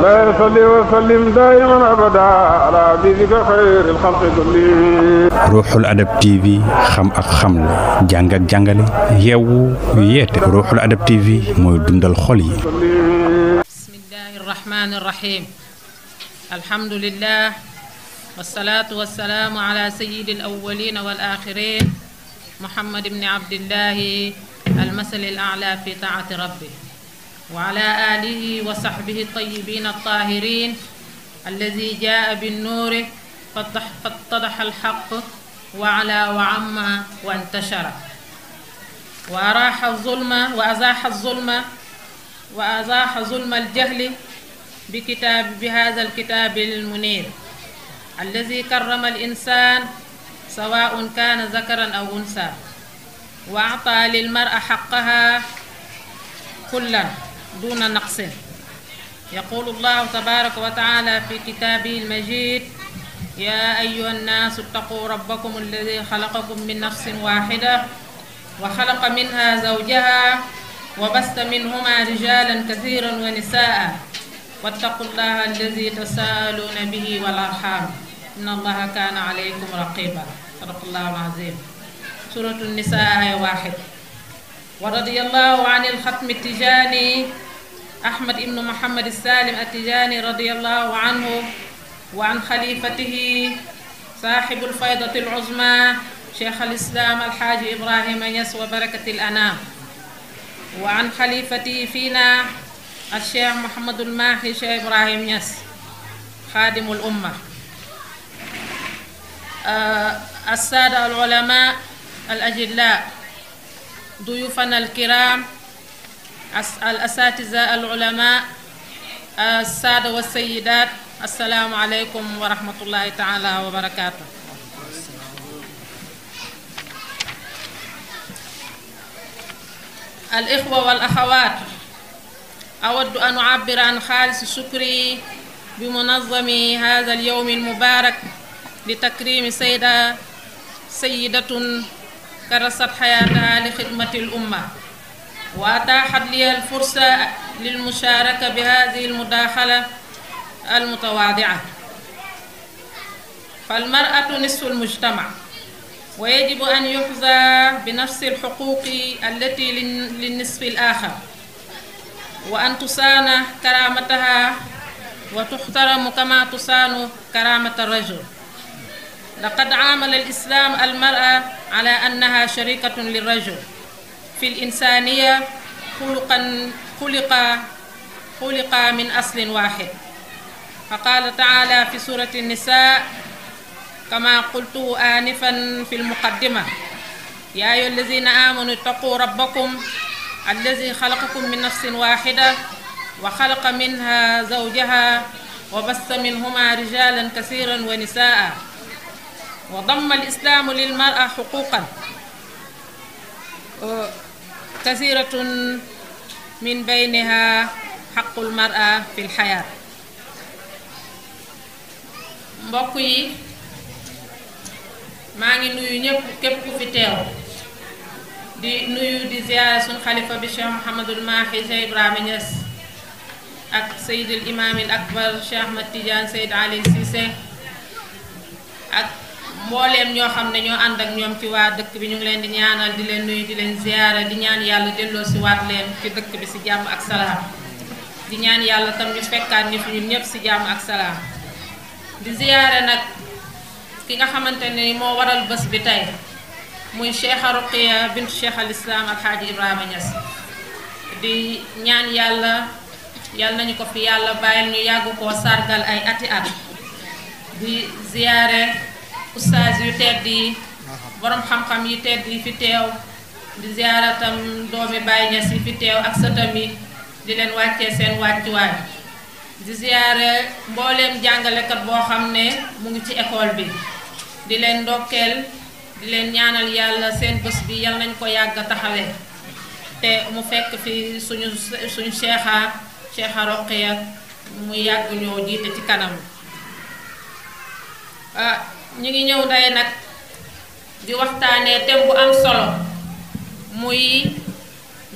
لا يصلي وسلم دائما أبدا على حبيبك خير الخلق كلهم. Ruuxul Adab TV xam ak xamle jàng ak jàngale yeewu yeete Ruuxul Adab TV mooy dundal xol yi. Bismillahir Rahmanir Rahim. Alhamdulillah wassalatu wassalamu ala sayyidil awwalin wal akhirin Muhammad ibn Abdullah al-masal al-a'la fi ta'ati rabbih wa ala alihi wa sahbihi at-tayyibin at-tahirin alladhi jaa bin-nur fattadaha al-haqq wa ala wa amma wa intashara wa araha az-zulma wa azaha az-zulma wa azaha zulma al-jahli بهذا الكتاب المنير الذي كرم الإنسان سواء كان ذكرا أو أنثى وأعطى للمرأة حقها كلا دون نقص. يقول الله تبارك وتعالى في كتابه المجيد: يا أيها الناس اتقوا ربكم الذي خلقكم من نفس واحدة وخلق منها زوجها وبث منهما رجالا كثيرا ونساء واتقوا الله الذي تساءلون به والأرحام إن الله كان عليكم رقيبا. صدق الله العظيم. سورة النساء آية 1. ورضي الله عن الختم التجاني أحمد بن محمد السالم التجاني رضي الله عنه وعن خليفته صاحب الفيضة العظمى شيخ الإسلام الحاج إبراهيم يس وبركة الأنام وعن خليفتي فينا الشيخ محمد الماحي شيخ إبراهيم يس خادم الأمة السادة العلماء الأجلاء ضيوفنا الكرام الأساتذة العلماء السادة والسيدات السلام عليكم ورحمة الله تعالى وبركاته. الإخوة والأخوات، أود أن أعبر عن خالص شكري بمنظم هذا اليوم المبارك لتكريم سيدة كرست حياتها لخدمة الأمة وأتاحت لي الفرصة للمشاركة بهذه المداخلة المتواضعة. فالمرأة نصف المجتمع ويجب أن يحظى بنفس الحقوق التي للنصف الآخر وأن تصان كرامتها وتحترم كما تصان كرامة الرجل. لقد عامل الإسلام المرأة على أنها شريكة للرجل في الإنسانية خلق من أصل واحد. فقال تعالى في سورة النساء كما قلت آنفا في المقدمة: يا أيها الذين آمنوا اتقوا ربكم الذي خلقكم من نفس واحدة وخلق منها زوجها وبث منهما رجالا كثيرا ونساء. وضم الإسلام للمرأة حقوقا كثيرة من بينها حق المرأة في الحياة. mbokk yi maa ngi nuyu ñëpp képp ku fi teew di nuyu di ziyaara sun xalifa bi Cheikh Mouhamadul Mahi Cheikh Ibrahima Niass ak Seydil Imaamil Akbar Cheikh Ahmad Tidiane Seyd Ali Cissé ak mbooleem ñoo xam ne ñoo ànd ak ñoom ci waa dëkk bi. ñu ngi leen di ñaanal di leen nuyu di leen ziyaara di ñaan yàlla delloo si waat leen ci dëkk bi si jàmm ak salaam di ñaan yàlla tam ñu fekkaat ñu fi ñun ñëpp si jàmm ak salaam. di ziyaare nag ki nga xamante ni moo waral bés bi tey muy Cheikha Roqiya bintu Cheikh al Islam Alxaaji Ibrahima Niass di ñaan yàlla nañu ko fi yàlla bàyyil ñu yàgg koo sargal ay ati at. di ziyaare ustaas yu tedd yi borom xam-xam yi tedd yi fi teew di ziyaare tam doomi Baay Niass yi fi teew ak sëtam yi di leen wàccee seen wàccuwaay. di ziyaare mbooleem jàngalekat boo xam ne mu ngi ci école bi di leen ndokkeel di leen ñaanal yàlla seen bés bi yal nañ ko yàgg a taxawee te mu fekk fi suñu Cheikha Roqiya mu yàgg ñoo jiite ci kanam. ñu ngi ñëw day nag di waxtaanee thème bu am solo muy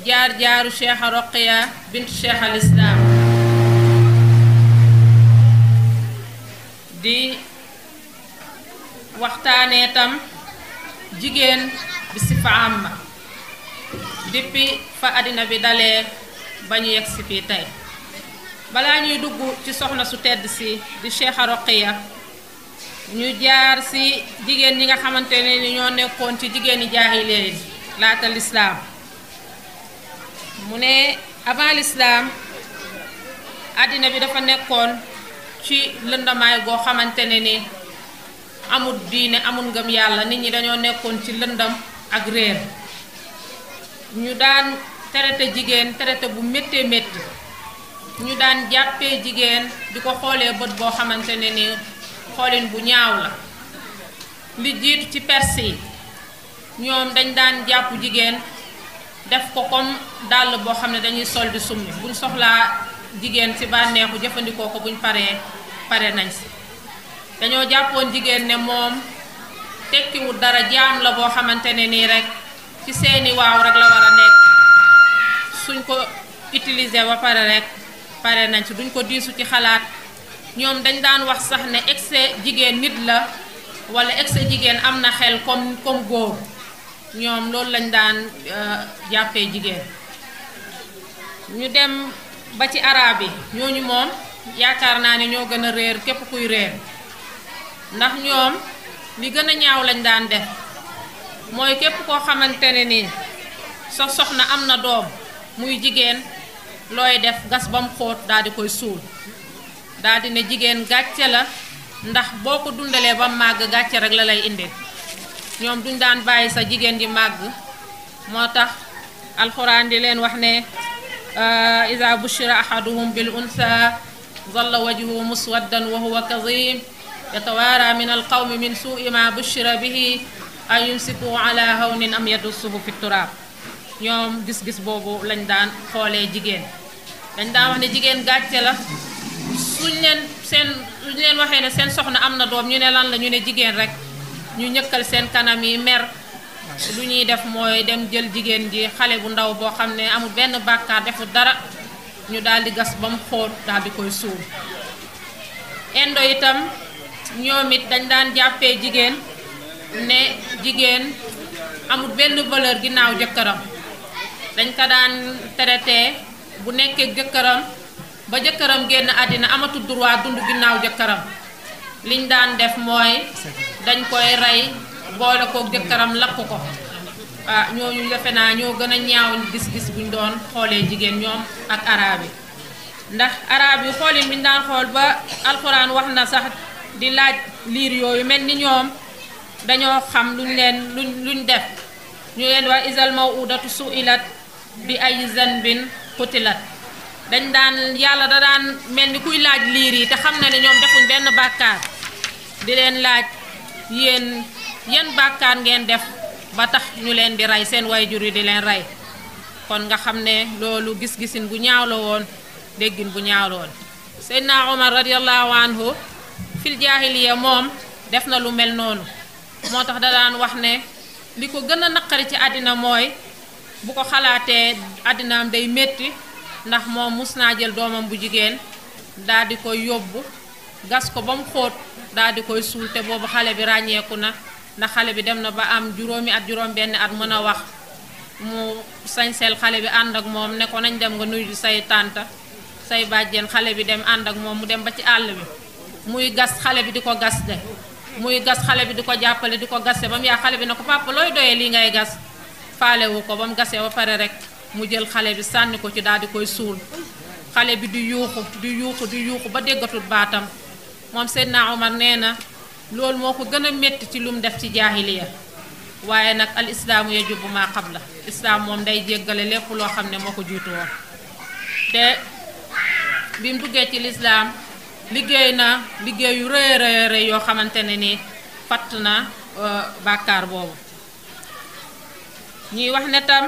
jaar-jaaru Cheikha Roqiya bintu Cheikh al Islam di waxtaanee tam jigéen bi sifa amma depuis fa àddina bi dalee ba ñu yegg si fii tey balaa ñuy dugg ci soxna su tedd si di Cheikha Roqiya ñu jaar si jigéen ñi nga xamante ne ni ñoo nekkoon ci jigéeni jaahiliya laata lislaam mu ne avant lislaam àddina bi dafa nekkoon ci lëndamaay goo xamante ne ni amul diine amul ngëm yàlla nit ñi dañoo nekkoon ci lëndam ak réer ñu daan traité jigéen traité bu méttee métti ñu daan jàppee jigéen di ko xoolee bët boo xamante ne ni xoolin bu ñaaw la li jiitu ci perse yi ñoom dañ daan jàpp jigéen def ko comme dàll boo xam ne dañuy sol di summi buñ soxlaa jigéen ci bànneexu jëfandikoo ko buñ pare nañ si dañoo jàppoon jigéen ne moom tekkiwul dara jaam la boo xamante ne nii rek ci seeni waaw rek la war a nekk suñ ko utiliser ba pare rek pare nañ si duñ ko diisu ci xalaat ñoom dañ daan wax sax ne excès jigéen nit la wala excès jigéen am na xel comme góor ñoom loolu lañ daan jàppee jigéen ñu dem ba ci araab yi ñooñu moom yaakaar naa ne ñoo gën a réer képp kuy réer ndax ñoom li gën a ñaaw lañ daan def mooy képp koo xamante ne nii sa soxna am na doom muy jigéen looy def gas ba mu xóot daal di koy suul daal di ne jigéen gàcce la ndax boo ko dundalee ba màgg gàcce rek la lay indi ñoom duñ daan bàyyi sa jigéen di màgg moo tax alxuraan di leen wax ne iza bushira ahaduhum bil unsa zalla wajhuhu muswaddan wa huwa kazim yatawaara min alqawmi min suui ma bushira bihi ay yumsiku ala hawnin am yadussuhu fi turaab ñoom gis-gis boobu lañ daan xoolee jigéen dañ daan wax ne jigéen gàcce la suñ leen waxee ne seen soxna am na doom ñu ne lan la ñu ne jigéen rek ñu ñëkkal seen kanam yi mer lu ñuy def mooy dem jël jigéen ji xale bu ndaw boo xam ne amul benn bàkkaar deful dara ñu daal di gas ba mu xóot daal di koy suul indo itam ñoom it dañ daan jàppee jigéen ne jigéen amul benn valeur ginnaaw jëkkëram dañ ko daan traité bu nekkee jëkkëram ba jëkkëram génn àddina amatul droit dund ginnaaw jëkkëram liñ daan def mooy dañ koy rey boole kook jëkkëram lakk ko ñooñu defe naa ñoo gën a ñaaw gis-gis buñ doon xoolee jigéen ñoom ak araab yi ndax araab yi xoolin biñ daan xool ba alxuraan wax na sax di laaj liir yooyu mel ni ñoom dañoo xam luñ def ñu leen wax isal mawudatu suilat bi ay zanbin qutilat dañ daan yàlla da daan mel ni kuy laaj liir yi te xam na ne ñoom defuñ benn bàkkaar di leen laaj yéen bàkkaar ngeen def ba tax ñu leen di rey seen wayjur yi di leen rey kon nga xam ne loolu gis-gisin bu ñaaw la woon déggin bu ñaaw la woon Seydina Omar radiyallahu anhu fil jaahiliya moom def na lu mel noonu moo tax da daan wax ne li ko gën a naqari ci àddina mooy bu ko xalaatee àddinaam day métti ndax moom mus naa jël doomam bu jigéen daal di koy yóbbu gas ko ba mu xóot daal di koy suul te boobu xale bi ràññeeku na ndax xale bi dem na ba am juróomi at juróom benn at mën a wax mu sañseel xale bi ànd ak moom ne ko nañ dem nga nuyu say tànta say bàjjen xale bi dem ànd ak moom mu dem ba ci àll bi muy gas xale bi di ko gas de muy gas xale bi di ko jàppale di ko gasse ba mu yaa xale bi ne ko papa looy doyee lii ngay gas faalewu ko ba mu gasee ba pare rek mu jël xale bi sànni ko ci daal di koy suul xale bi di yuuxu ba déggatul baatam moom Seydina Omar nee na loolu moo ko gën a métti ci lu mu def ci jaahiliya waaye nag al islaamu yajubu maa qabla islaam moom day jéggale lépp loo xam ne moo ko jiitu woon te bi mu duggee ci lislaam liggéey na liggéey yu rëy rëy yoo xamante ne ni fatt na bàkkaar boobu ñuy wax ne tam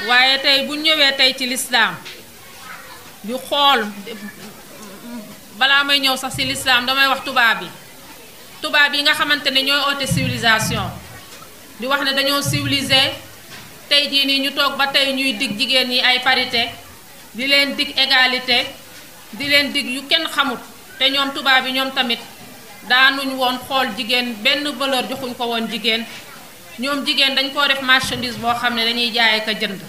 waaye tey bu ñëwee tey ci lislaam ñu xool balaa may ñëw sax ci lislaam damay wax tubaab yi nga xamante ne ñooy oote civilisation di wax ne dañoo civilisé tey jii nii ñu toog ba tey ñuy dig jigéen ñi ay parité di leen dig égalité di leen dig yu kenn xamut te ñoom tubaab yi ñoom tamit daanuñ woon xool jigéen benn valeur joxuñ ko woon jigéen. ñoom jigéen dañ koo def marchandise boo xam ne dañuy jaayee ka jënd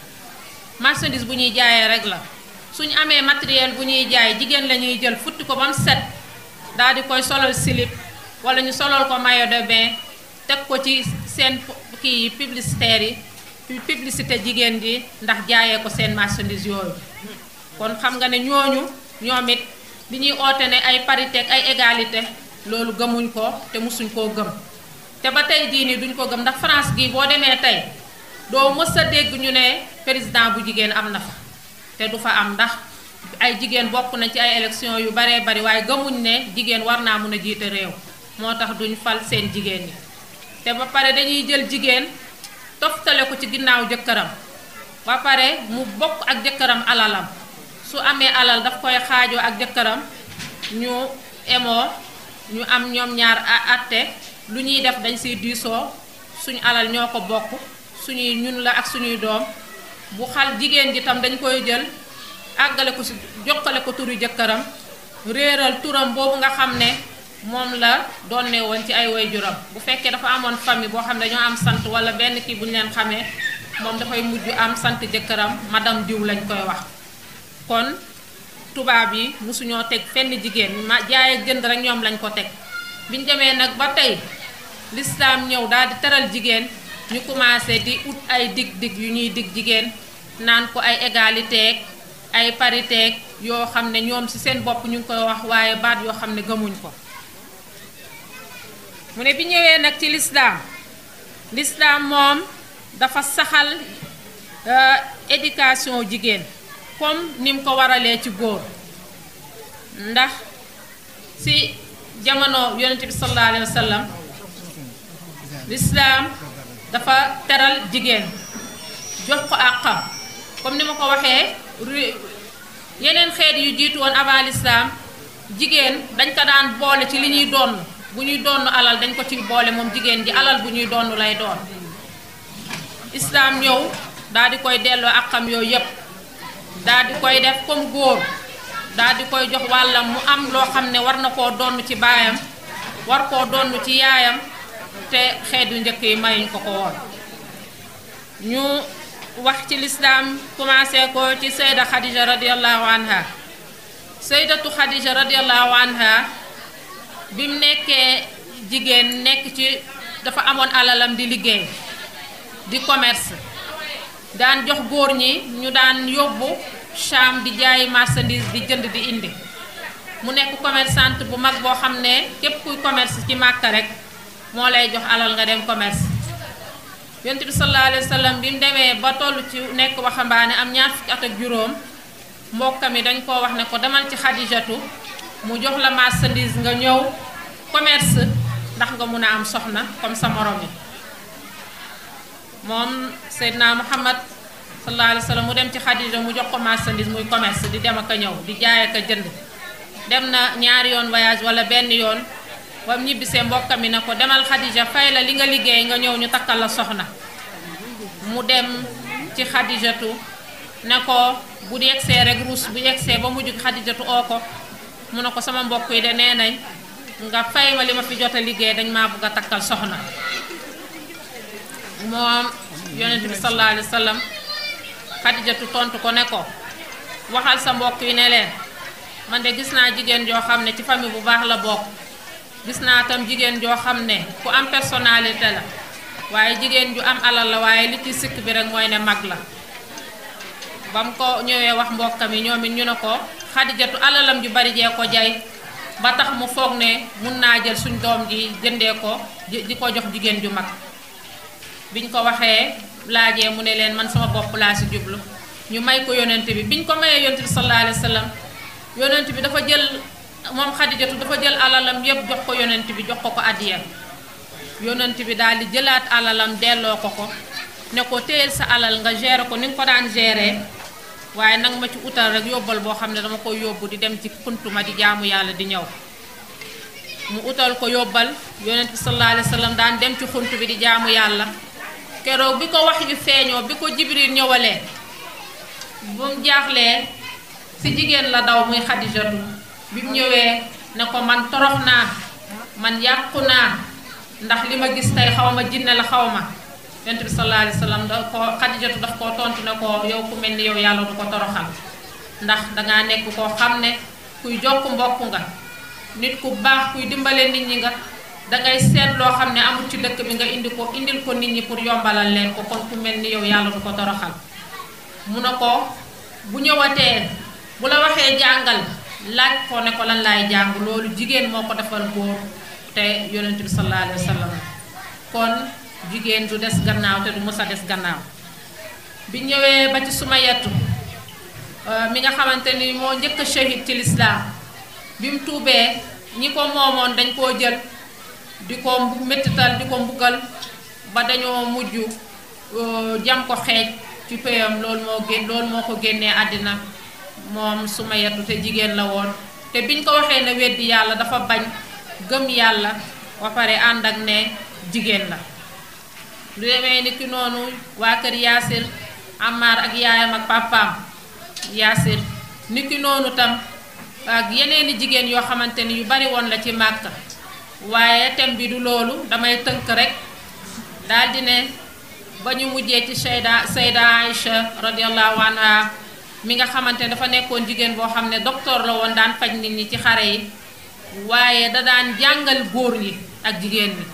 marchandise bu ñuy jaayee rek la suñ amee matériel bu ñuy jaay jigéen la ñuy jël futti ko ba mu set daal di koy solal slip wala ñu solal ko maillot de bain teg ko ci seen kii publicitaire yi publicité jigéen ji ndax jaayee ko seen marchandise yooyu kon xam nga ne ñoom it li ñuy oote ne ay parité ak ay égalité loolu gëmuñ ko te musuñ koo gëm te ba tey jii nii duñ ko gëm ndax France gi boo demee tey doo mës a dégg ñu ne président bu jigéen am na fa te du fa am ndax ay jigéen bokk na ci ay élection yu baree bari waaye gëmuñ ne jigéen war naa mun a jiite réew moo tax duñ fal seen jigéen ñi te ba pare dañuy jël jigéen toftale ko ci ginnaaw jëkkëram ba pare mu bokk ak jëkkëram alalam su amee alal daf koy xaajoo ak jëkkëram ñu emoo ñu am ñoom ñaar atte lu ñuy def dañ siy diisoo suñu alal ñoo ko bokk suñuy ñun la ak suñuy doom bu xal jigéen ji tam dañ koy jël àggale ko si jokkale ko turu jëkkëram réeral turam boobu nga xam ne moom la doonne woon ci ay waajuram bu fekkee dafa amoon famille boo xam ne dañoo am sant wala benn kii bu ñu leen xamee moom dafay mujj am sant jëkkëram madame diw lañ koy wax kon tubaab yi mosuñoo teg fenn jigéen ma jaay ak jënd rek ñoom lañ ko teg biñ demee nag ba tey lislaam ñëw daal di teral jigéen ñu commencé di ut ay dig yu ñuy dig jigéen naan ko ay égalité ay parité yoo xam ne ñoom ci seen bopp ñu ngi koy wax waaye baat yoo xam ne gëmuñ ko mu ne bi ñëwee nag ci lislaam moom dafa saxal éducation jigéen comme ni mu ko waralee ci góor ndax ci jamono yonent bi sallallahu alayhi wa sallam lislaam dafa teral jigéen jox ko àqam comme ni ma ko waxee yeneen xeet yu jiitu woon avant lislaam jigéen dañ ko daan boole ci li ñuy donn bu ñuy donn alal dañ ko ci boole moom jigéen ji alal bu ñuy donn lay doon islaam ñëw daal di koy delloo àqam yooyu yépp daal di koy def comme góor daal di koy jox wàllam mu am loo xam ne war na koo donn ci baayam war koo donn ci yaayam te xeet yu njëkk yi mayuñ ko woon ñu wax ci lislaam commencé ko ci sayda Khadija radiyallahu anha saydatu Khadija radiyallahu anha bi mu nekkee jigéen nekk ci dafa amoon alalam di liggéey di commerce daan jox góor ñi ñu daan yóbbu Cham di jaay marchandise di jënd di indi mu nekk commerçante bu mag boo xam ne képp kuy commerce ci Màkka rek moo lay jox alal nga dem commerce yonent bi sallallahu alayhi wa sallam bi mu demee ba toll ci nekk waxambaane am ñaar fukki at ak juróom mbokkam yi dañ koo wax ne ko demal ci Xadijatu mu jox la marchandise nga ñëw commerce ndax nga mun a am soxna comme sa morom yi moom Seydina Muhammad sallallahu alayhi wa sallam mu dem ci Xadija mu jox ko marchandise muy commerce di dem ak a ñëw di jaay ak a jënd dem na ñaari yoon voyage wala benn yoon ba mu ñibbisee mbokkam mi ne ko demal Xadija fay la li nga liggéey nga ñëw ñu takkal la soxna mu dem ci Xadijatu ne ko bu yegsee rek ruus bu yegsee ba mujj Xadijatu oo ko mu ne ko sama mbokk yi de nee nañ nga fay ma li ma fi jot a liggéey dañ maa bëgg a takkal soxna moom yonent bi sallallahu alayhi wa sallam Xadijatu tontu ko ne ko waxal sa mbokk yi ne leen man de gis naa jigéen joo xam ne ci famille bu baax la bokk gis naa tam jigéen joo xam ne ku am personnalité la waaye jigéen ju am alal la waaye li ci sikk bi rek mooy ne mag la ba mu ko ñëwee wax mbokkam yi ñoom it ñu ne ko Xadijatu alalam ju bari jee ko jay ba tax mu foog ne mun naa jël suñ doom ji jëndee ko di ko jox jigéen ju mag biñ ko waxee laajee mu ne leen man sama bopp laa si jublu ñu may ko yonent bi biñ ko mayee yonent bi sallallahu alayhi wa sallam yonent bi dafa jël moom Xadijatu dafa jël alalam yépp jox ko yonent bi jox ko ko addiya yonent bi daal di jëlaat alalam delloo ko ko ne ko téyel sa alal nga gérer ko ni nga ko daan gérer waaye nag ma ci utal rek yóbbal boo xam ne dama koy yóbbu di dem ci xuntuma di jaamu yàlla di ñëw mu utal ko yóbbal yonent bi sallallahu alayhi wa sallam daan dem ci xunt bi di jaamu yàlla keroog bi ko wax yu feeñoo bi ko Jibril ñëwalee bu mu jaaxlee ci jigéen la daw muy Xadijatu bi mu ñëwee ne ko man torox naa man yàqu naa ndax li ma gis tey xaw ma jinne la xaw ma. Yonent bi sallallahu alayhi wa sallam da ko Xadijatu daf koo tontu ne ko yow ku mel ni yow yàlla du ko toroxal ndax dangaa nekk koo xam ne kuy jokk mbokk nga nit ku baax kuy dimbale nit ñi nga dangay seet loo xam ne amul ci dëkk bi nga indil ko nit ñi pour yombalal leen ko kon ku mel ni yow yàlla du ko toroxal. mu ne ko bu ñëwatee bu la waxee jàngal laaj ko ne ko lan laay jàng loolu jigéen moo ko defal góor te Yonent bi sallallahu alayhi wa sallam kon jigéen du des gannaaw te du mës a des gannaaw. bi ñëwee ba ci Sumayatu mi nga xamante ni moo njëkk a shahid ci lislaam bi mu tuubee ñi ko moomoon dañ koo jël di ko mettital di ko mbugal ba dañoo mujj jam ko xeej ci péyam loolu moo ko génnee àddina moom Sumayatu te jigéen la woon te biñ ko waxee ne weddi yàlla dafa bañ gëm yàlla ba pare ànd ak ne jigéen la. lu demee ni ki noonu waa kër Yaasir Ammar ak yaayam ak papaam Yaasir ni ki noonu tam ak yeneeni jigéen yoo xamante ni yu bari woon la ci Màkka waaye thème bi du loolu damay tënk rek daldi ne ba ñu mujjee ci Sayda Aïcha radiyallahu anha mi nga xamante ne dafa nekkoon jigéen boo xam ne docteur la woon daan faj nit ñi ci xare yi waaye da daan jàngal góor ñi ak jigéen ñi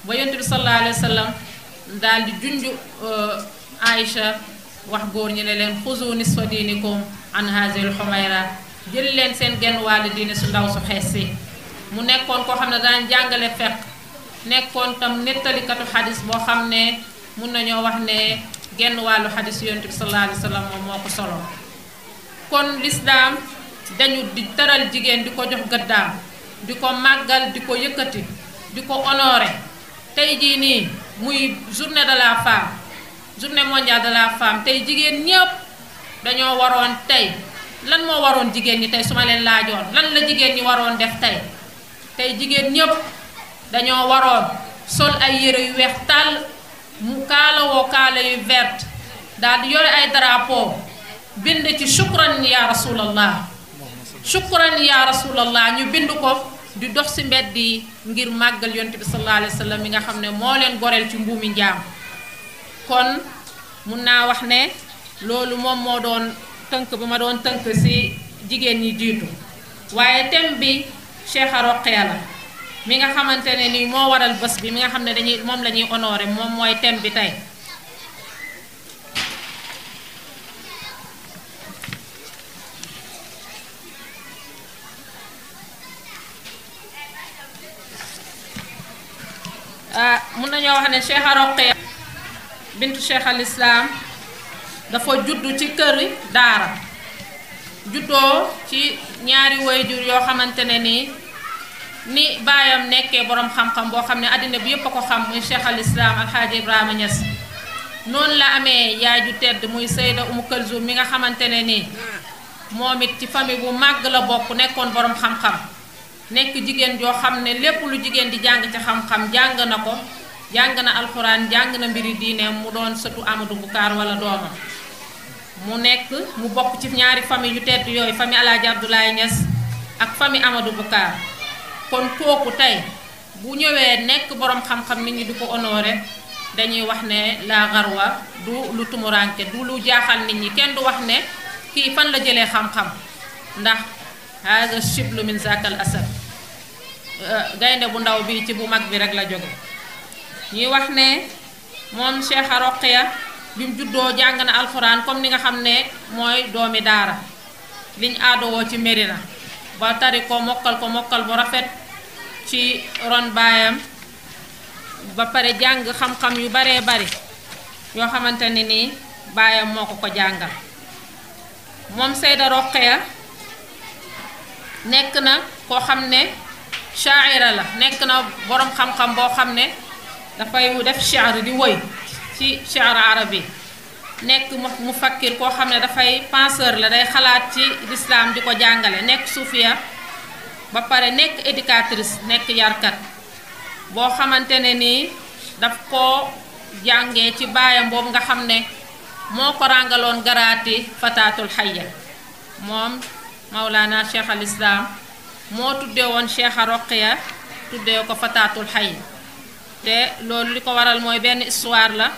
ba Yonent bi sallallahu alayhi wa sallam daal di junj Aïcha wax góor ñi ne leen xuzu nisfa diinikum an hazil xumayra jël leen seen genn wàllu diine su ndaw su xees si mu nekkoon koo xam ne daan jàngale fekk nekkoon tam nettalikatu xadis boo xam ne mun nañoo wax ne genn wàllu xadis Yonent bi sallallahu alayhi wa sallam moom moo ko solo. kon lislaam dañu di tëral jigéen di ko jox gëddaam di ko màggal di ko yëkkati di ko honoré tey jii nii muy journée de la femme journée mondiale de la femme tey jigéen ñëpp dañoo waroon tey lan moo waroon jigéen ñi tey su ma leen laajoon lan la jigéen ñi waroon def tey jigéen ñëpp dañoo waroon sol ay yére yu weex tàll mu kaalawoo kaala yu vert daal di yore ay drapeau bind ci shukran ya rasulallah ñu bind ko di dox ci mbedd yi ngir màggal Yonent bi sallallahu alayhi wa sallam mi nga xam ne moo leen goreel ci mbuumi njaam. kon mun naa wax ne loolu moom moo doon tënk bi ma doon tënk ci jigéen ñi jiitu waaye thème bi Cheikha Roqeya la mi nga xamante ne ni moo waral bés bi mi nga xam ne moom la ñuy honoré moom mooy thème bi tey. mun nañoo wax ne Cheikha Roqeya bintu Cheikh al Islam dafa juddu ci kër daara juddoo ci ñaari waajur yoo xamante ne ni baayam nekkee borom xam-xam boo xam ne àddina bi yépp a ko xam muy Cheikh al Islam Alxaaji Ibrahima Niass noonu la amee yaay ju tedd muy Sayda Umu Kalsum mi nga xamante ne nii moom it ci famille bu màgg la bokk nekkoon borom xam-xam nekk jigéen joo xam ne lépp lu jigéen di jàng ci xam-xam jàng na ko jàng na alxuraan jàng na mbiri diine mu doon sëtu Amadou Bukaar wala doomam mu bokk ci ñaari famille yu tedd yooyu famille Alaaji Abdoulaye Niass ak famille Amadou Bukaar kon kooku tey bu ñëwee nekk borom xam-xam nit ñi di ko honoré dañuy wax ne la garwa du lu tumuranke du lu jaaxal nit ñi kenn du wax ne kii fan la jëlee xam-xam ndax haza shiblu min zakal asad gaynde bu ndaw bi ci bu mag bi rek la jóge ñuy wax ne moom Cheikha Roqeya bi mu juddoo jàng na alxuraan comme ni nga xam ne mooy doomi daara liñ aadowoo ci Medina ba tari ko mokkal bu rafet ci ron baayam ba pare jàng xam-xam yu baree bari yoo xamante ne nii baayam moo ko jàngal moom Sayda Roqeya nekk na koo xam ne shaaira la nekk na borom xam-xam boo xam ne dafay def shi'r di woy ci shi'r arabi nekk mu fakkir koo xam ne dafay penseur la day xalaat ci lislaam di ko jàngale nekk suufiya ba pare nekk éducatrice nekk yarkat boo xamante ne nii daf koo jàngee ci baayam boobu nga xam ne moo ko ràngaloon garaati fataatul xayya moom Mawlana Cheikh al Islam moo tuddee woon Cheikha Roqiya tuddee ko Fatatul Hayy te loolu li ko waral mooy benn histoire la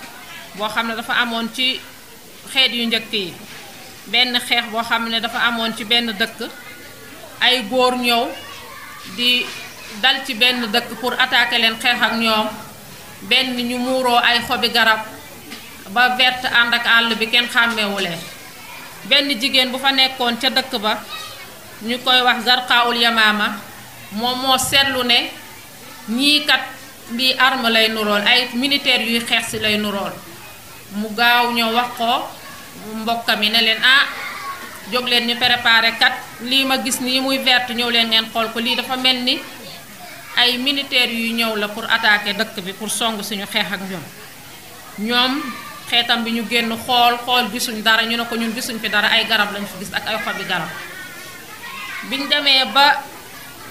boo xam ne dafa amoon ci xeet yu njëkk yi. benn xeex boo xam ne dafa amoon ci benn dëkk ay góor ñëw di dal ci benn dëkk pour attaquer leen xeex ak ñoom benn ñu muuroo ay xobi garab ba vert ànd ak àll bi kenn xàmmewuleen benn jigéen bu fa nekkoon ca dëkk ba ñu koy wax Zarqaul Yamaama moom moo seetlu ne ñii kat lii arme lay nurool ay militaires yuy xeex si lay nurool mu gaaw ñëw wax ko mbokkam yi ne leen jóg leen ñu préparé kat lii ma gis nii muy vert ñëw leen ngeen xool ko lii dafa mel ni ay militaires yuy ñëw la pour attaquer dëkk bi pour song suñu xeex ak ñoom xeetam bi ñu génn xool gisuñ dara ñu ne ko ñun gisuñ fi dara ay garab lañ fi gis ak ay xobi garab biñ demee ba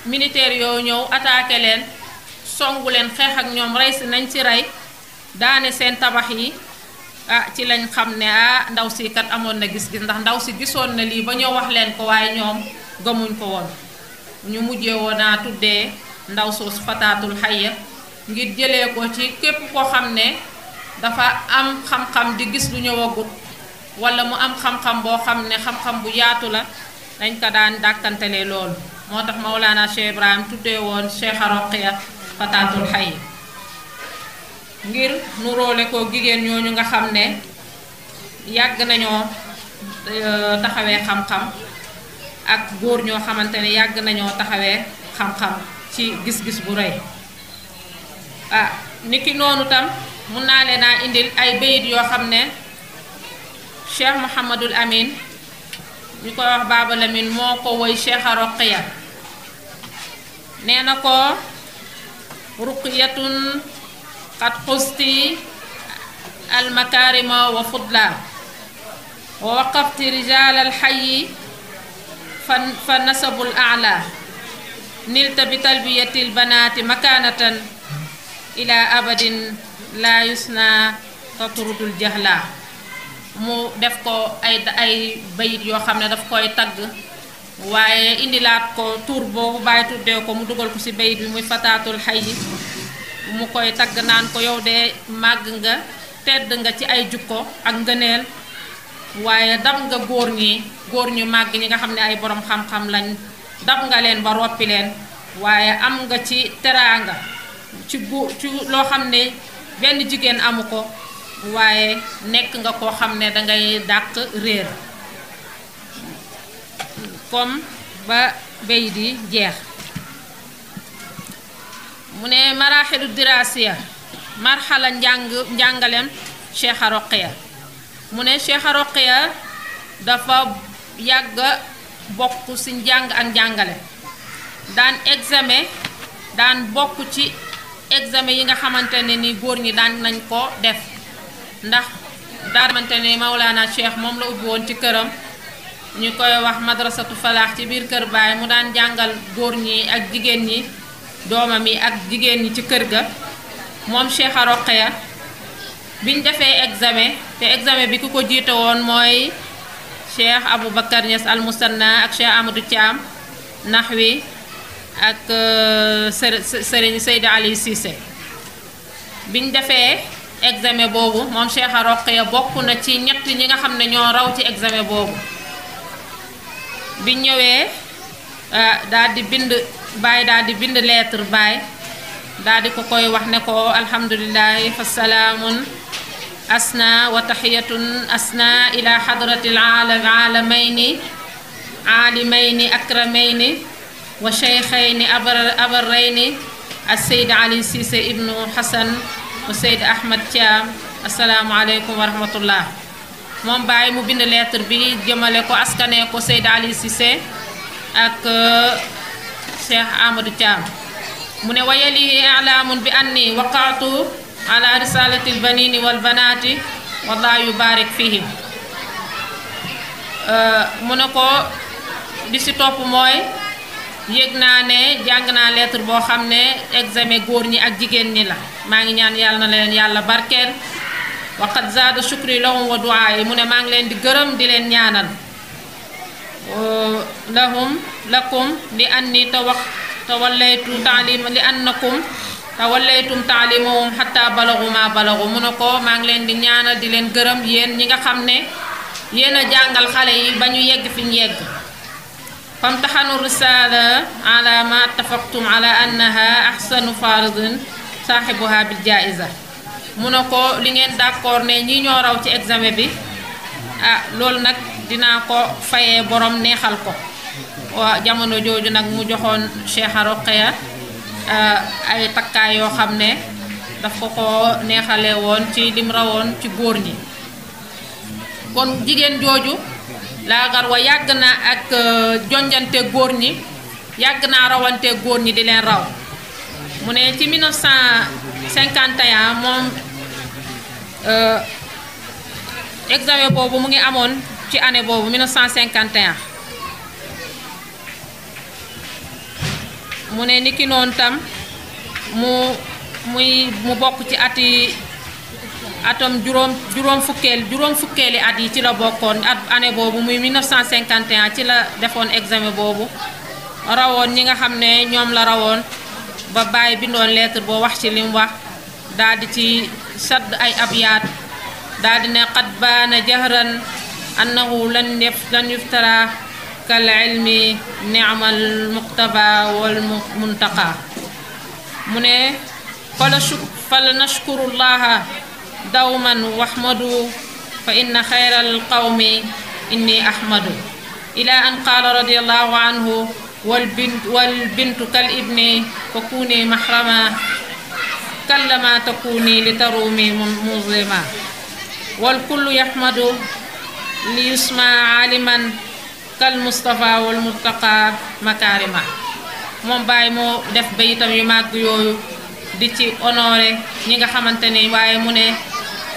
militaires yoo ñëw attaquer leen songu leen xeex ak ñoom rey si nañ ci rey daane seen tabax yi ci lañ xam ne ndaw si kat amoon na gis-gis ndax ndaw si gisoon na lii ba ñëw wax leen ko waaye ñoom gëmuñ ko woon ñu mujjee woon naa tuddee ndaw soosu Fatatul Hayy ngir jëlee ko ci képp koo xam ne dafa am xam-xam di gis lu ñëwagut wala mu am xam-xam boo xam ne xam-xam bu yaatu la dañ ko daan dàkkantelee loolu moo tax Mawlana Cheikh Ibrahim tuddee woon Cheikha Roqiya Fatatul Hayy ngir nuróole ko jigéen ñooñu nga xam ne yàgg nañoo taxawee xam-xam ak góor ñoo xamante ne yàgg nañoo taxawee xam-xam ci gis-gis bu rëy niki noonu tam mun naa leen a indil ay bayit yoo xam ne Cheikh Mouhamadul Amin ñu koy wax Baba Lamine moo ko woy Cheikha Roqiya nee na ko ruqyatun qad xusti almakarima wa fudla wa waqafti rijal alxayi fa nasabul ala nilta bi talbiyati lbanaati makanatan ila abadin la yusna tatrudul jahla mu def ko ay bayit yoo xam ne daf koy tagg waaye indilaat ko tur boobu bàyyi tuddee ko mu dugal ko ci bayit bi muy Fatatul Hayy mu koy tagg naan ko yow de màgg nga tedd nga ci ay jukko ak ngëneel waaye dab nga góor ñu màgg ñi nga xam ne ay borom xam-xam lañ dab nga leen ba roppi leen waaye am nga ci teraanga ci loo xam ne benn jigéen amu ko waaye nekk nga koo xam ne dangay dàq réer comme ba bay di jeex mu ne maraaxilu dirasiya marxala njàngalem Cheikha Roqiya mu ne Cheikha Roqiya dafa yàgg bokk ci njàng ak njàngale daan examen daan bokk ci examen yi nga xamante ne ni góor ñi daan nañ ko def ndax daa xamante ne Mawlana Cheikh moom la ubbi woon ci këram ñu koy wax madrasatu falaax ci biir kër baay mu daan jàngal góor ñi ak jigéen ñi doomam yi ak jigéen ñi ci kër ga moom Cheikha Roqiya biñ defee examen te examen bi ku ko jiite woon mooy Cheikh Aboubacar Niass al Musanna ak Cheikh Amadou Thiam Nahwi ak Serigne Seydi Ali Cissé biñ defee examen boobu moom Cheikha Roqiya bokk na ci ñett ñi nga xam ne ñoo raw ci examen boobu biñ ñëwee daal di bind baay daal di bind lettre baay daal di ko koy wax ne ko alhamdulillahi fa salaamun asna wa taxiyatun asna ila xadratil alamayni alimayni akramayni wa cheikhayni abarrayni as-Seyd Ali Cissé ibnu Hassan wa Seyd Ahmad Thiam asalaamu aleykum wa rahmatullah moom bàyyi mu bind lettre bi jëmale ko askane ko Seyd Ali Cissé ak Cheikh Amadou Thiam mu ne wayali i'laamun bi anni waqaatu ala risalati albanini walbanaati wallahu yubarik fihim mu ne ko bi si topp mooy yëg naa ne jàng naa lettre boo xam ne examen góor ñi ak jigéen ñi la maa ngi ñaan yàlla na leen yàlla barkeel wa qad zaada shukri lahum wa duaa yi mu ne maa ngi leen di gërëm di leen ñaanal lahum lakum li anni tawallaytu taalim li annakum tawallaytum taalimahum hatta balagu ma balagu mu ne ko maa ngi leen di ñaanal di leen gërëm yéen ñi nga xam ne yéen a jàngal xale yi ba ñu yegg fi ñu yegg famtaxanu risala ala ma attafaqtum ala annaha ahsanu faridin saaxibuha bil jaiza mu ne ko li ngeen d'accord ne ñi ñoo raw ci examen bi loolu nag dinaa ko fayee borom neexal ko waa jamono jooju nag mu joxoon Cheikha Roqeya ay takkaay yoo xam ne daf ko neexale woon ci lim rawoon ci góor ñi kon jigéen jooju laagar wa yàgg na ak jonjante góor ñi yàgg naa rawante góor ñi di leen raw mu ne ci 1951 moom examen boobu mu ngi amoon ci année boobu 1951 mu ne niki noonu tam mu bokk ci atam juróom fukkeeli at yi ci la bokkoon année boobu muy 1951 ci la defoon examen boobu rawoon ñi nga xam ne ñoom la rawoon ba bàyyi bindoon lettre boo wax ci lim wax daal di ci sadd ay abyaat daal di ne qad baana jahran annahu lan yuftara kal ilmi ni'mal muqtaba wal muntaqa mu ne fala nashkurullaha dawman wahmadu fa inna xayral qawmi inni ahmadu ila an qaala radiyallahu anhu wal bintu kal ibni fa kuni mahrama kallama takuni li tarumi muslima wal kullu yahmadu li yusma aliman kal mustafa wal murtaqa makarima moom Baye moo def bayitam yu màgg yooyu di ci honoré ñi nga xamante ni waaye mu ne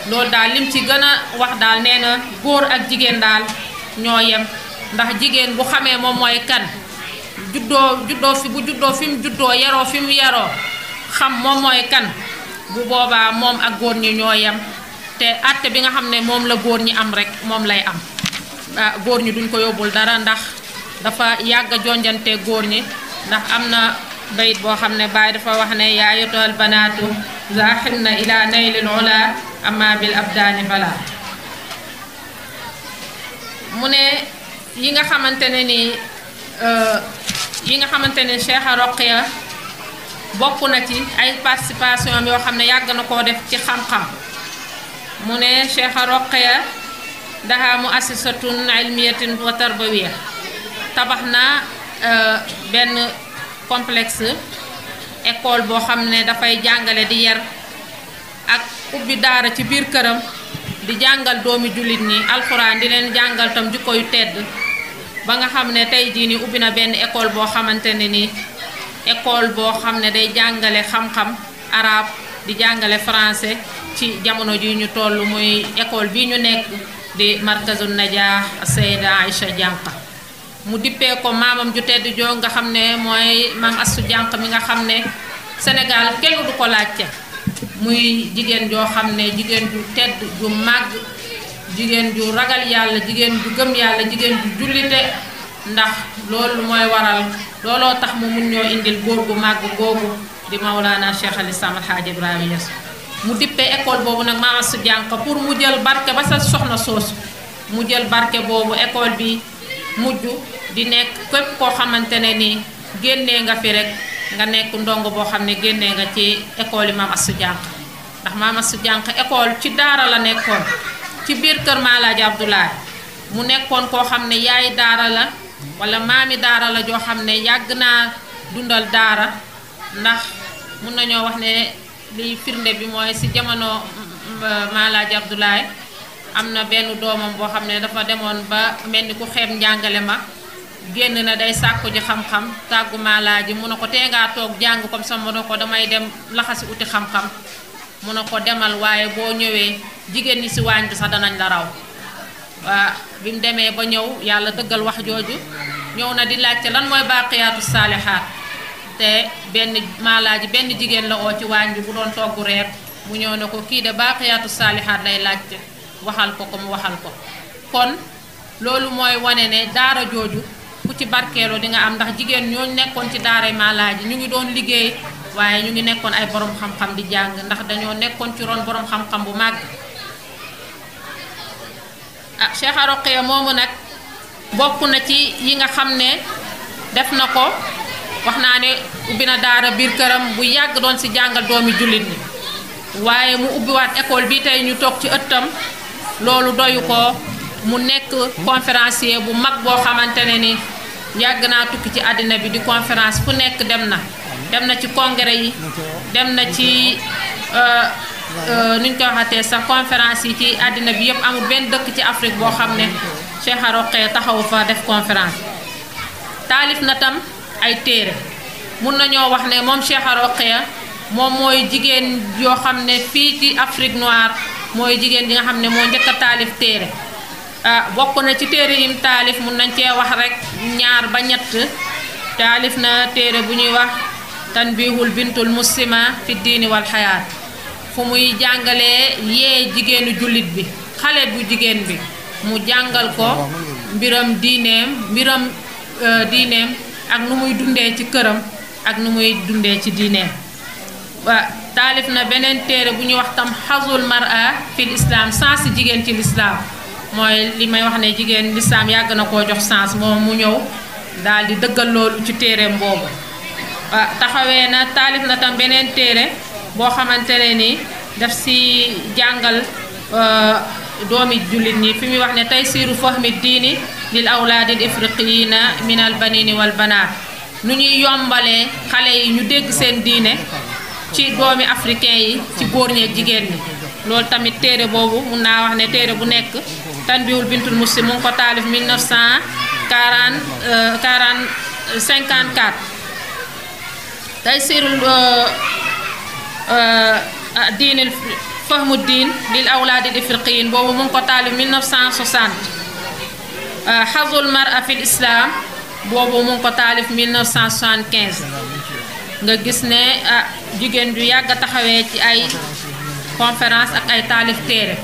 loolu daal lim ci gën a wax daal nee na góor ak jigéen daal ñoo yem ndax jigéen bu xamee moom mooy kan juddoo fi mu juddoo yaroo fi mu yaroo xam moom mooy kan bu boobaa moom ak góor ñi ñoo yem te àtte bi nga xam ne moom la góor ñi am rek moom lay am góor ñi duñ ko yóbbul dara ndax dafa yàgg a jonjante góor ñi ndax am na bayit boo xam ne Baay dafa wax ne yaa ayyatuhal banaatu zaaxinna ila naylil ula amma bil abdaani bala mu ne yi nga xamante ne Cheikha Roqeya bokk na ci ay participation yoo xam ne yàgg na koo def ci xam-xam mu ne Cheikha Roqeya daha muassisatun ilmiyatin wa tarbawiya tabax na benn complexe école boo xam ne dafay jàngale di yar ak ubbi daara ci biir këram di jàngal doomi jullit ñi alxuraan di leen jàngal tam jikko yu tedd ba nga xam ne tey jii ni ubbi na benn école boo xamante ne ni école boo xam ne day jàngale xam-xam arabe di jàngale français ci jamono ji ñu toll muy école bi ñu nekk di markazun najah Seyda Aïcha Diankha mu dippee ko maamam ju tedd joo nga xam ne mooy maam Astou Diankha mi nga xam ne Sénégal kenn du ko laajte muy jigéen joo xam ne jigéen ju tedd ju màgg jigéen ju ragal yàlla jigéen ju gëm yàlla jigéen ju jullite ndax loolu mooy waral looloo tax mu mun ñoo indil góor gu màgg googu di Maulana Cheikh al Islam Alhaaji Ibrahima Niass mu dippee école boobu nag maam Astou Diankha pour mu jël barke ba sa soxna soosu mu jël barke boobu école bi mujj di nekk képp koo xamante ne ni génnee nga fi rek nga nekk ndongo boo xam ne génnee nga ci école yi maam Astou Diankha ndax maam Astou Diankha école ci daara la nekkoon ci biir kër Maalaaji Abdoulaye mu nekkoon koo xam ne yaay daara la wala maami daara la joo xam ne yàgg naa dundal daara ndax mun nañoo wax ne liy firnde bi mooy si jamono Maalaaji Abdoulaye am na benn doomam boo xam ne dafa demoon ba mel ni ku xeeb njàngale ma génn na day sàkku ji xam-xam tàggu Maalaaji mu ne ko tee ngaa toog jàng comme ça mu ne ko damay dem laxasi uti xam-xam mu ne ko demal waaye boo ñëwee jigéen ñi si waañ bi sax danañ la raw waa bi mu demee ba ñëw yàlla dëggal wax jooju ñëw na di laajte lan mooy baaqiyaatu saalihaat te benn Maalaaji benn jigéen la oo ci waañ bi bu doon togg reer mu ñëw ne ko kii de baaqiyaatu saalihaat lay laajte waxal ko mu waxal ko kon loolu mooy wane ne daara jooju ku ci barkeeloo di nga am, ndax jigéen ñooñu nekkoon ci daaray Maalaaji ñu ngi doon liggéey waaye ñu ngi nekkoon ay borom xam-xam di jàng, ndax dañoo nekkoon ci ron borom xam-xam bu màgg. Cheikha Roqaya moomu nag bokk na ci yi nga xam ne def na ko, wax naa ne ubbi na daara biir këram bu yàgg doon si jàngal doomi jullit ñi, waaye mu ubbiwaat école bi tey ñu toog ci ëttam, loolu doyu ko. mu nekk conférencier bu mag boo xamante ne ni yàgg naa tukki ci àddina bi di conférence fu nekk dem na ci congrès yi, dem na ci nuñ ko waxatee sax conférence yi ci àddina bi yëpp, amul benn dëkk ci Afrique boo xam ne Cheikha Roqaya taxawu fa def conférence. taalif na tam ay téere, mun nañoo wax ne moom Cheikha Roqaya moom mooy jigéen yoo xam ne fii ci Afrique noire mooy jigéen ji nga xam ne moo njëkk a taalif téere. bokk na ci téere yim taalif mun nañ cee wax rek ñaar ba ñett. taalif na téere bu ñuy wax tanbihul bintul muslima fi diini wal xayaat, fu muy jàngalee yee jigéenu jullit bi, xale bu jigéen bi mu jàngal ko mbiram diineem ak nu muy dundee ci këram ak nu muy dundee ci diineem. taalif na beneen téere bu ñuy wax tam xazul mar'a fil islam, sens jigéen ci l'islam, mooy li may wax ne jigéen lislaam yàgg na koo jox sens, moom mu ñëw daal di dëggal loolu ci téereem boobu. taxawee na taalif na tam beneen téere boo xamante ne ni daf si jàngal doomi jullit ñi, fi muy wax ne taysiru fahmi diini lil awlaadil ifriqiyina min al banini wal banaat, nu ñuy yombalee xale yi ñu dégg seen diine ci doomi africain yi, ci góor ñeeg jigéen ñi. loolu tamit téere boobu mun naa wax ne téere bu nekk tanbihul bintul muslim mu ngi ko taalif 1954. taysirul diinil fahmu diin lil awlaadil ifriqiyin boobu mu ngi ko taalif 1960. xazul mar'a fil islam boobu mu ngi ko taalif 1975. nga gis ne jigéen ju yàgg a taxawee ci ay conférence ak ay taalif téere,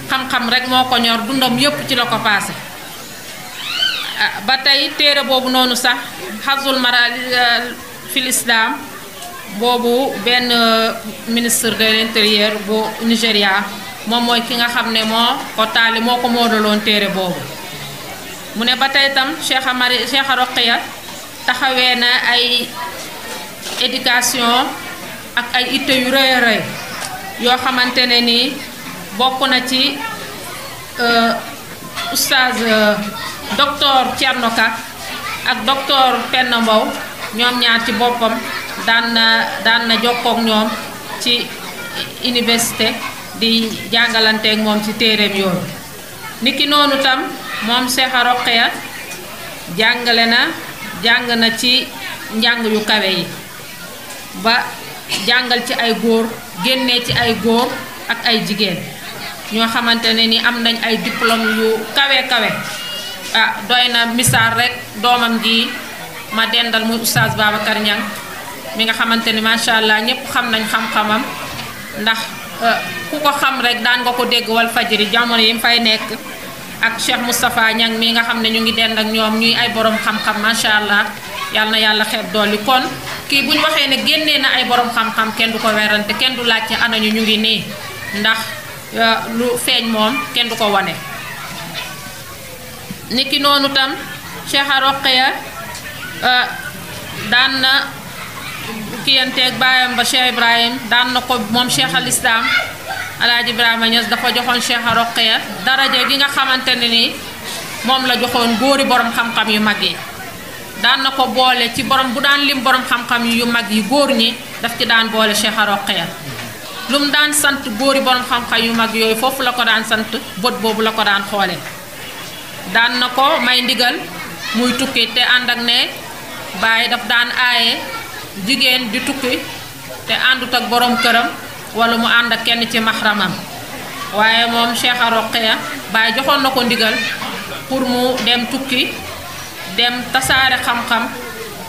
xam-xam rek moo ko ñor, dundam yépp ci la ko paase. ba tey téere boobu noonu sax xazul mara fil islam boobu benn ministre de l'intérieur bu Nigéria moom mooy ki nga xam ne moo ko taali moo ko moodaloon téere boobu. mu ne ba tey tam Cheikha Roqaya taxawee na ay éducation ak ay itte yu rëy a rëy yoo xamante ne nii bokk na ci oustaz docteur Thierno Ka ak docteur Penna Mbow, ñoom ñaar ci boppam daan na jokkook ñoom ci université di jàngalanteek moom ci téereem yooyu. niki noonu tam moom Cheikha Roqaya jàng na ci njàng yu kawe yi ba jàngal ci ay góor, génnee ci ay góor ak ay jigéen ñoo xamante ne ni am nañ ay diplôme yu kawe doy na misaal rek doomam ji ma dendal muy oustaz Babacar Niang mi nga xamante ni macha allah ñëpp xam nañ xam-xamam, ndax ku ko xam rek daan nga ko dégg wal fajri jamono yi mu fay nekk, ak Cheikh Moustapha Niang mi nga xam ne ñu ngi dend ak ñoom ñuy ay borom xam-xam macha allah, yal na yàlla xeeb dolli. kon kii bu ñu waxee ne génnee na ay borom xam-xam kenn du ko werante, kenn du laajte anañu ñu ngi nii, ndax lu feeñ moom kenn du ko wane. niki noonu tam Cheikha Roqaya daan na kiyanteeg baayam ba Cheikh Ibrahim, daan na ko moom Cheikh al Islam Alaaji Ibrahima Niass dafa joxoon Cheikha Roqaya daraja gi nga xamante ne ni moom la joxoon góori borom xam-xam yu mag yi. daan na ko boole ci borom bu daan lim borom xam-xam yu mag yi góor ñi daf ci daan boole Cheikha Roqaya. lu mu daan sant góori borom xam-xam yu mag yooyu foofu la ko daan sant, bët boobu la ko daan xoole. daan na ko may ndigal muy tukki te ànd ak ne Baay daf daan aaye jigéen di tukki te àndut ak borom këram wala mu ànd ak kenn ci maxramam, waaye moom Cheikha Roqaya Baay joxoon na ko ndigal pour mu dem tukki, dem tasaare xam-xam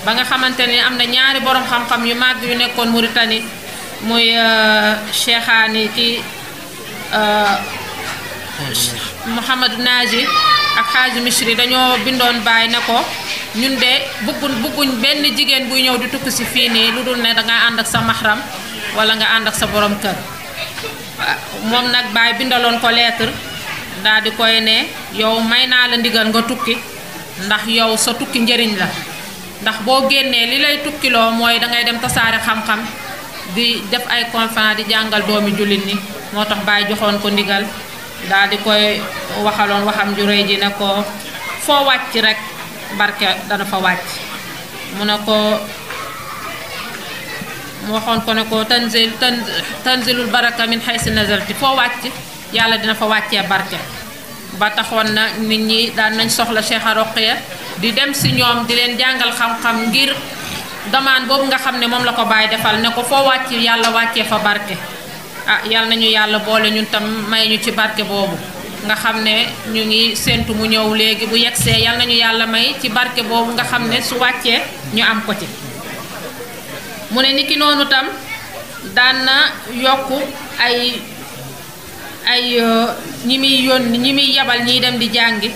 ba nga xamante ni am na ñaari borom xam-xam yu màgg yu nekkoon Mauritanie muy Cheikhaani ki Mouhamadou Naji ak xaaju Misri dañoo bindoon Baay ne ko ñun de bëgguñ benn jigéen buy ñëw di tukki si fii nii lu dul ne danga ànd ak sa maxram wala nga ànd ak sa borom kër. moom nag Baay bindaloon ko lettre daal di koy ne yow may naa la ndigal nga tukki ndax yow sa tukki njëriñ la ndax boo génnee li lay tukkiloo mooy dangay dem tasaare xam-xam di def ay conférence di jàngal doomi jullit ni moo tax Baay joxoon ko ndigal daal di koy waxaloon waxam ju rëy ji ne ko foo wàcc rek barke dana fa wàcc mu ne ko mu waxoon ko ne ko tanzilul baraka min haysi nazalti foo wàcc yàlla dina fa wàccee barke ba taxoon na nit ñi daan nañ soxla Cheikha Roqiya di dem si ñoom di leen jàngal xam-xam ngir demande boobu nga xam ne moom la ko Baay defal ne ko foo wàcc yàlla wàccee fa barke yàlla nañu yàlla boole ñun tam may ñu ci barke boobu nga xam ne ñu ngi séntu mu ñëw léegi bu yegsee yàlla nañu yàlla may ci barke boobu nga xam ne su wàccee ñu am ko ci mu ne niki noonu tam daan na yokk ay ñi muy yónni ñi muy yabal ñiy dem di jàngi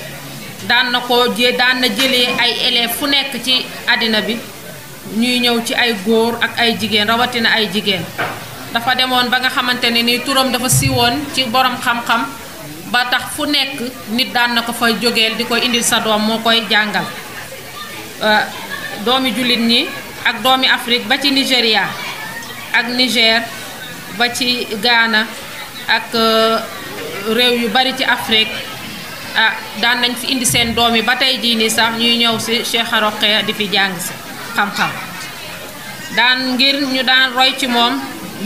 daan na jëlee ay élèves fu nekk ci àddina bi ñuy ñëw ci ay góor ak ay jigéen rawatina ay jigéen dafa demoon ba nga xamante ne ni turam dafa siiwoon ci borom xam-xam ba tax fu nekk nit daan na ko fay jógeel di koy indil sa doom moo koy jàngal doomi jullit ñi ak doomi Afrique ba ci Nigéria ak Niger ba ci Ghana ak réew yu bari ci Afrique daan nañ fi indi seen doom yi ba tey jii nii sax ñuy ñëw si Cheikha Roqiya di fi jàng si xam-xam daan ngir ñu daan roy ci moom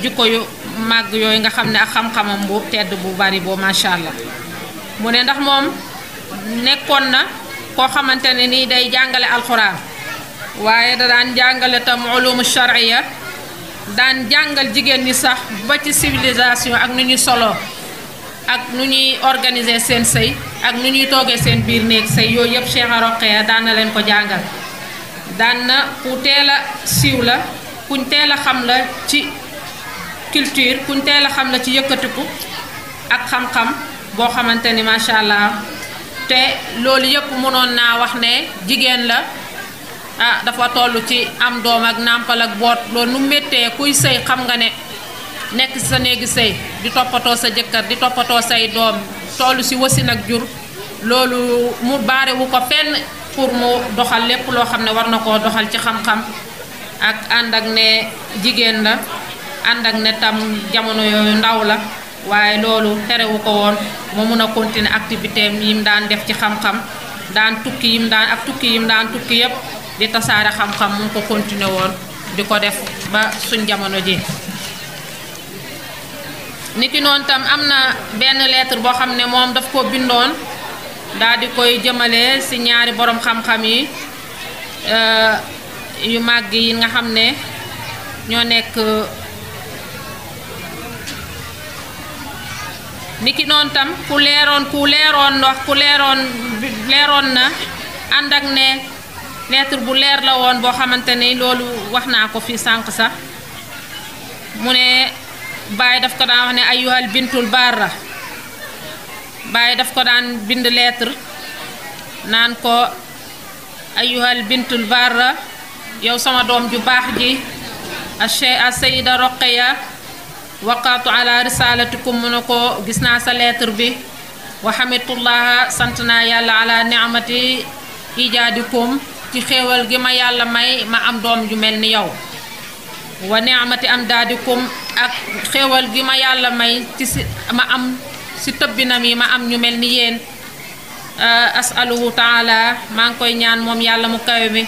jikko yu màgg yooyu nga xam ne ak xam-xamam bu tedd bu bari boo macha allah mu ne ndax moom nekkoon na koo xamante ne nii day jàngale alxuraan waaye da daan jàngale tam ulumu shar'iyya daan jàngal jigéen ñi sax ba ci civilisation ak nu ñuy soloo ak nu ñuy organiser seen sëy ak nu ñuy toogee seen biir néeg sëy yooyu yëpp Cheikha Roqiya daan na leen ko jàngal daan na ku teel a siiw la kuñ teel a xam la ci culture kuñ teel a xam la ci yëkkatiku ak xam-xam boo xamante ni macha allah te loolu yëpp mënoon naa wax ne jigéen la dafa toll ci am doom ak nàmpal ak boot loolu nu méttee kuy sëy xam nga ne nekk sa néegi sëy di toppatoo sa jëkkër di toppatoo say doom toll si wasin ak jur loolu mu baarewu ko fenn pour mu doxal lépp loo xam ne war na koo doxal ci xam-xam ak ànd ak ne jigéen la ànd ak ne tam jamono yooyu ndaw la waaye loolu terewu ko woon mu mun a continuer activité yim daan def ci xam-xam daan tukki yim daan tukki yépp di tasaare xam-xam mu ngi ko continuer woon di ko def ba suñ jamono ji niki noonu tam am na benn lettre boo xam ne moom daf ko bindoon daal di koy jëmale ci ñaari borom xam-xam yi yu màgg yi nga xam ne ñoo nekk niki noonu tam ku leeroon na ànd ak ne lettre bu leer la woon boo xamante ni loolu wax naa ko fi sànq sax mu ne Baay daf ko daan wax ne ayyuhal bintul barra Baay daf ko daan bind lettre naan ko ayyuhal bintul barra yow sama doom ju baax ji as-sayyida Roqiya waqatu ala risalatikum mu ne ko gis naa sa lettre bi wa hamidullah sant naa yàlla ala ni'mati ijaadikum ci xéewal gi ma yàlla may ma am doom ju mel ni yow wa ni'mati amdaadikum ak xéewal gi ma yàlla may ci ma am si tëbbinam yi ma am ñu mel ni yéen asaluhu taala maa ngi koy ñaan moom yàlla mu kawe mi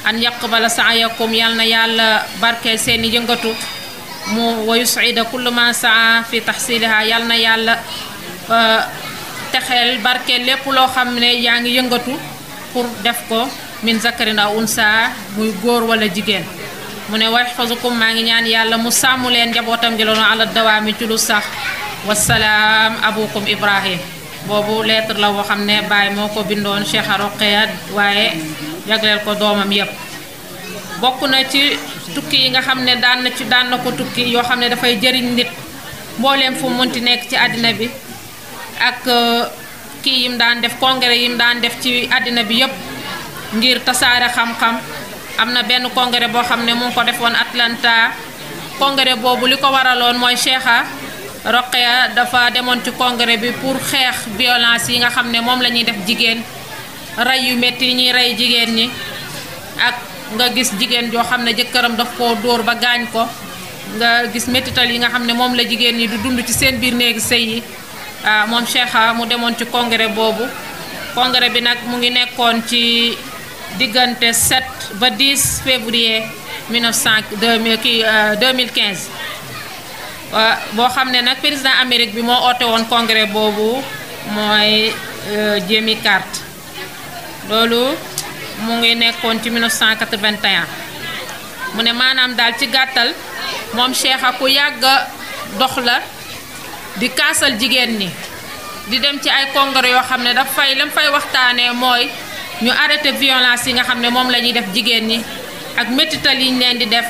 an yaqbala sa'yakum yal na yàlla barkeel seeni yëngatu mu wa yus'ida kullu ma sa'a fi tahsiliha yal na yàlla texeel barkeel lépp loo xam ne yaa ngi yëngatu pour def ko min zakarin aw unsa muy góor wala jigéen mu ne wa yahfazukum maa ngi ñaan yàlla mu sàmm leen njabootam gi loonu ala dawaami ci lu sax wasalaam abukum Ibrahim boobu lettre la boo xam ne Baay moo ko bindoon Cheikha Roqiya waaye jagleel ko doomam yépp bokk na ci tukki yi nga xam ne daan na ko tukki yoo xam ne dafay jëriñ nit mbooleem fu mu mënti nekk ci àddina bi ak kii yim daan def congrès yim daan def ci àddina bi yëpp ngir tasaare xam-xam am na benn congrès boo xam ne mu ngi ko defoon Atlanta. congrès boobu li ko waraloon mooy Cheikha Roqeya dafa demoon ci congrès bi pour xeex violence yi nga xam ne moom la ñuy def jigéen rey yu métti yi ñuy rey jigéen ñi ak nga gis jigéen joo xam ne jëkkëram daf koo dóor ba gaañ ko nga gis métital yi nga xam ne moom la jigéen ñi du dund ci seen biir néegi sëy yi moom Cheikha mu demoon ci congrès boobu congrès bi nag mu ngi nekkoon ci diggante 7 ba 10 février 2015 boo xam ne nag président Amérique bi moo oote woon congrès boobu mooy Jimmy Carter loolu mu ngi nekkoon ci 1981 mu ne maanaam daal ci gàttal moom Cheikha ku yàgg dox la di kaasal jigéen ñi di dem ci ay congrès yoo xam ne daf fay lam fay waxtaanee mooy ñu arrêté violence yi nga xam ne moom la ñuy def jigéen ñi ak métital yi ñu leen di def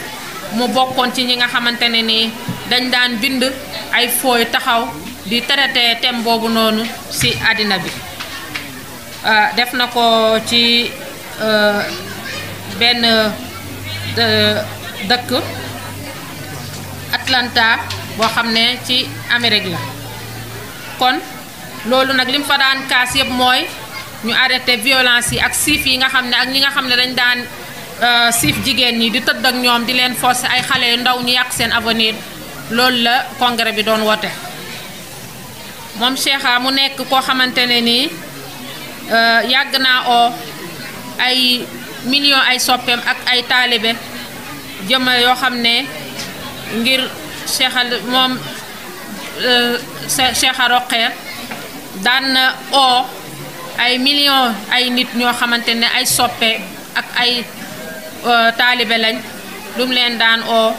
mu bokkoon ci ñi nga xamante ne nii dañ daan bind ay fooy taxaw di traité thème boobu noonu ci àddina bi def na ko ci benn dëkk Atlanta boo xam ne ci Amérique la kon loolu nag li mu fa daan kaas yëpp mooy ñu arrêté violence yi ak siif yi nga xam ne ak ñi nga xam ne dañ daan siif jigéen ñi di tëdd ak ñoom di leen forcer ay xale yu ndaw ñu yàq seen avenir loolu la congrès bi doon woote moom Cheikha mu nekk koo xamante ne nii yàgg naa oo ay millions ay soppeem ak ay taalibe jëma yoo xam ne ngir Cheikha moom Cheikha Roqeya daan na oo ay millions ay nit ñoo xamante ne ay soppe ak ay taalibe lañ lu mu leen daan oo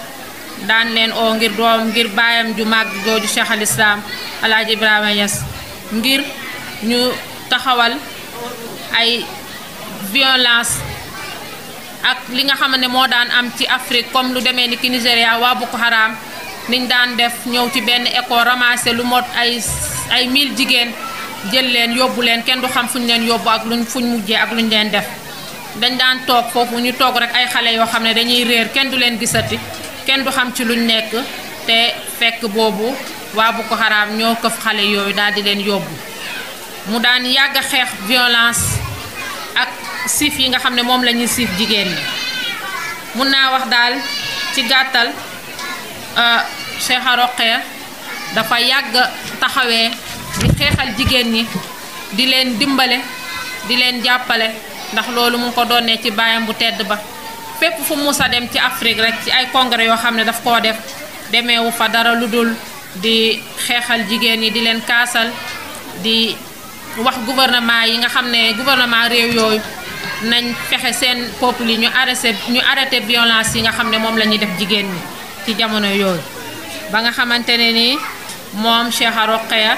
daan leen oo ngir doom ngir baayam ju màgg jooju Cheikh al Islam Alaaji Ibrahima Niass ngir ñu taxawal ay violence ak li nga xam ne moo daan am ci Afrique comme lu demee ni ki Nigéria waa Boko Haram niñ daan def ñëw ci benn école ramasser lu mot ay 1000 jigéen jël leen yóbbu leen kenn du xam fuñ leen yóbbu ak fuñ mujjee ak luñ leen def dañ daan toog foofu ñu toog rek ay xale yoo xam ne dañuy réer kenn du leen gisati kenn du xam ci luñ nekk te fekk boobu waa Boko Haram ñoo këf xale yooyu daal di leen yóbbu mu daan yàgg a xeex violence ak siif yi nga xam ne moom la ñuy siif jigéen ñi mun naa wax daal ci gàttal Cheikha Roqeya dafa yàgg taxawee di xeexal jigéen ñi di leen dimbale di leen jàppale ndax loolu mu ngi ko doonee ci baayam bu tedd ba fépp fu musa dem ci Afrique rek ci ay congrès yoo xam ne daf koo def demeewu fa dara lu dul di xeexal jigéen ñi di leen kaasal di wax gouvernement yi nga xam ne gouvernement réew yooyu nañ fexe seen peuple yi ñu arrêté violence yi nga xam ne moom la ñuy def jigéen ñi ci jamono yooyu ba nga xamante ne ni moom Cheikha Roqeya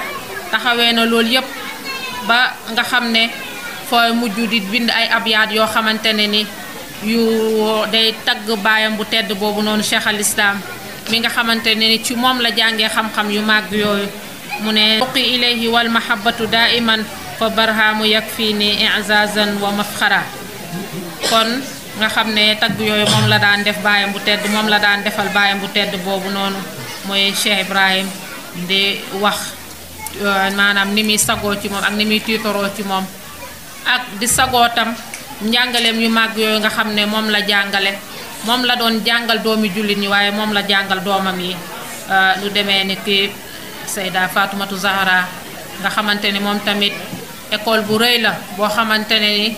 taxawee na loolu yëpp ba nga xam ne fooy mujj di bind ay abyaat yoo xamante ne ni yu day tagg baayam bu tedd boobu noonu Cheikh al Islam mi nga xamante ne ni ci moom la jàngee xam-xam yu màgg yooyu mu ne uqi ilayhi wal mahabbatu daiman fa barhamu yakfini i'zazan wa mafxara kon nga xam ne tagg yooyu moom la daan def baayam bu tedd moom la daan defal baayam bu tedd boobu noonu mooy Cheikh Ibrahim di wax maanaam ni muy sagoo ci moom ak ni muy tiitoroo ci moom ak di sagoo tam njàngaleem yu màgg yooyu nga xam ne moom la jàngale moom la doon jàngal doomi jullit ñi waaye moom la jàngal doomam yi lu demee ni ki Sayda Faatumatu Zahra nga xamante ni moom tamit école bu rëy la boo xamante ne ni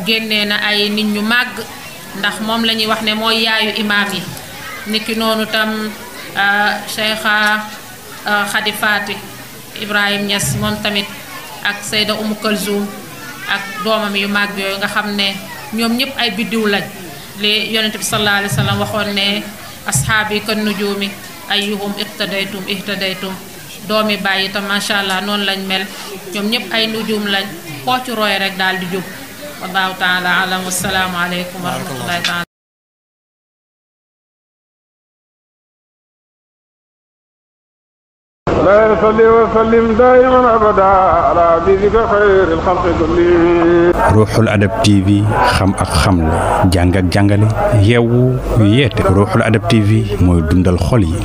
génnee na ay nit ñu màgg ndax moom la ñuy wax ne mooy yaayu imaam yi niki noonu tam Cheikha Khady Faty Ibrahim Niass moom tamit ak Sayda Umu Kalzoum ak doomam yu màgg yooyu nga xam ne ñoom ñëpp ay biddiw lañ li yonent bi sallallahu alayhi wa sallam waxoon ne ashaabi kan nujuumi ayyuhum ihtadaytum doomi bàyyi itam macha allah noonu lañ mel ñoom ñëpp ay nujuum lañ koo ci roy rek daal di jub wallahu taala alam wassalaamu aleykum wa rahmatullahi taala لا يصلي وسلم دائما أبدا على حبيبك خير الخلق كلهم. Ruuxul Adab TV xam ak xamle jàng ak jàngale yeewu yeete Ruuxul Adab TV mooy dundal xol yi.